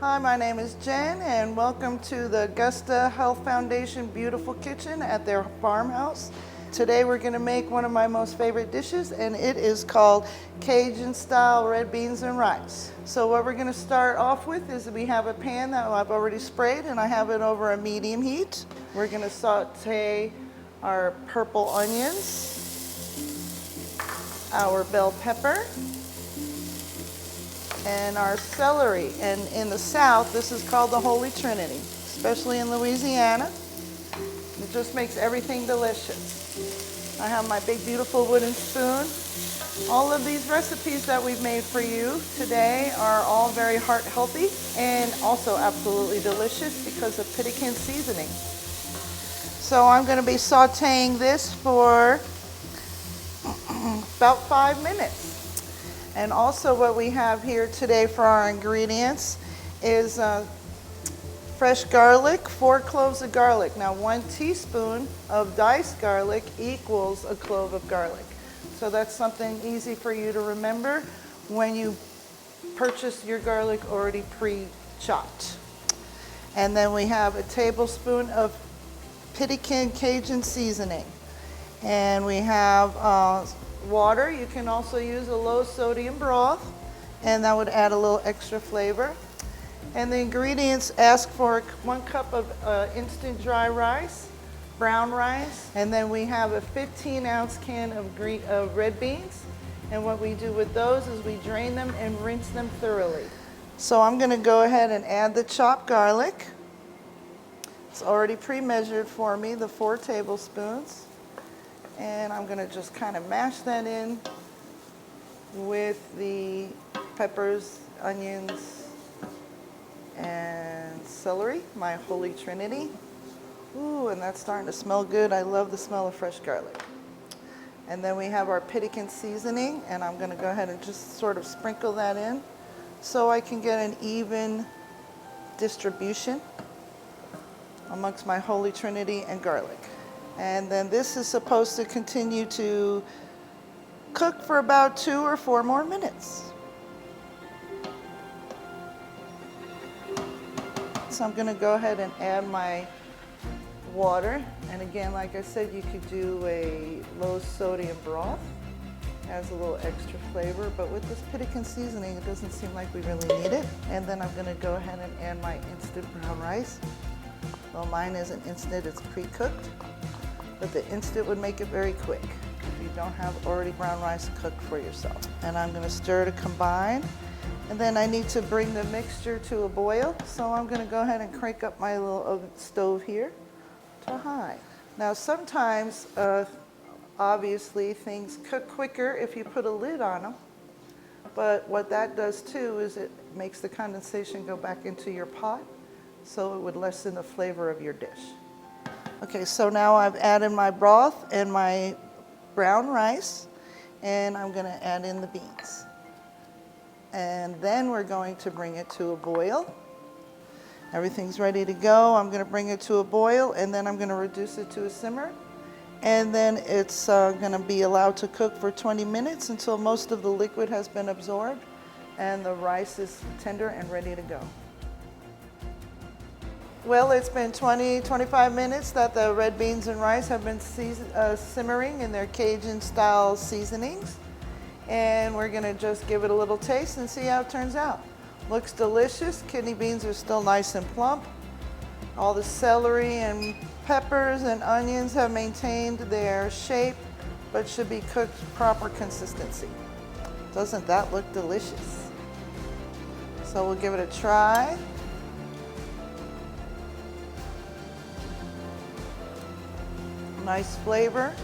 Hi, my name is Jen, and welcome to the Augusta Health Foundation Beautiful Kitchen at their farmhouse. Today we're going to make one of my most favorite dishes, and it is called Cajun style red beans and rice. So what we're going to start off with is we have a pan that I've already sprayed, and I have it over a medium heat. We're going to saute our purple onions, our bell pepper, and our celery. And in the South, this is called the Holy Trinity, especially in Louisiana. It just makes everything delicious. I have my big, beautiful wooden spoon. All of these recipes that we've made for you today are all very heart healthy and also absolutely delicious because of Pittikin seasoning. So I'm going to be sauteing this for about 5 minutes. And also what we have here today for our ingredients is fresh garlic, 4 cloves of garlic. Now 1 teaspoon of diced garlic equals a clove of garlic. So that's something easy for you to remember when you purchase your garlic already pre-chopped. And then we have a tablespoon of Pittikin Cajun seasoning. And we have water. You can also use a low sodium broth, and that would add a little extra flavor. And the ingredients ask for 1 cup of instant dry rice, brown rice, and then we have a 15-ounce can of red beans. And what we do with those is we drain them and rinse them thoroughly. So I'm going to go ahead and add the chopped garlic. It's already pre-measured for me, the 4 tablespoons. And I'm going to just kind of mash that in with the peppers, onions, and celery, my Holy Trinity. Ooh, and that's starting to smell good. I love the smell of fresh garlic. And then we have our Pittikin seasoning, and I'm going to go ahead and just sort of sprinkle that in so I can get an even distribution amongst my Holy Trinity and garlic. And then this is supposed to continue to cook for about 2 or 4 more minutes. So I'm going to go ahead and add my water. And again, like I said, you could do a low sodium broth. It has a little extra flavor, but with this Pittikin seasoning, it doesn't seem like we really need it. And then I'm going to go ahead and add my instant brown rice. Well, mine isn't instant, it's pre-cooked. But the instant would make it very quick if you don't have already brown rice cooked for yourself. And I'm going to stir to combine. And then I need to bring the mixture to a boil. So I'm going to go ahead and crank up my little oven stove here to high. Now sometimes, obviously, things cook quicker if you put a lid on them. But what that does too is it makes the condensation go back into your pot, so it would lessen the flavor of your dish. Okay, so now I've added my broth and my brown rice, and I'm going to add in the beans. And then we're going to bring it to a boil. Everything's ready to go. I'm going to bring it to a boil, and then I'm going to reduce it to a simmer. And then it's going to be allowed to cook for 20 minutes until most of the liquid has been absorbed and the rice is tender and ready to go. Well, it's been 20-25 minutes that the red beans and rice have been simmering in their Cajun style seasonings. And we're going to just give it a little taste and see how it turns out. Looks delicious. Kidney beans are still nice and plump. All the celery and peppers and onions have maintained their shape, but should be cooked proper consistency. Doesn't that look delicious? So we'll give it a try. Nice flavor,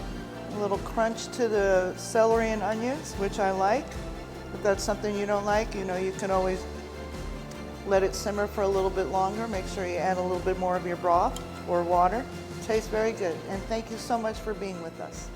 a little crunch to the celery and onions, which I like. If that's something you don't like, you know, you can always let it simmer for a little bit longer. Make sure you add a little bit more of your broth or water. It tastes very good, and thank you so much for being with us.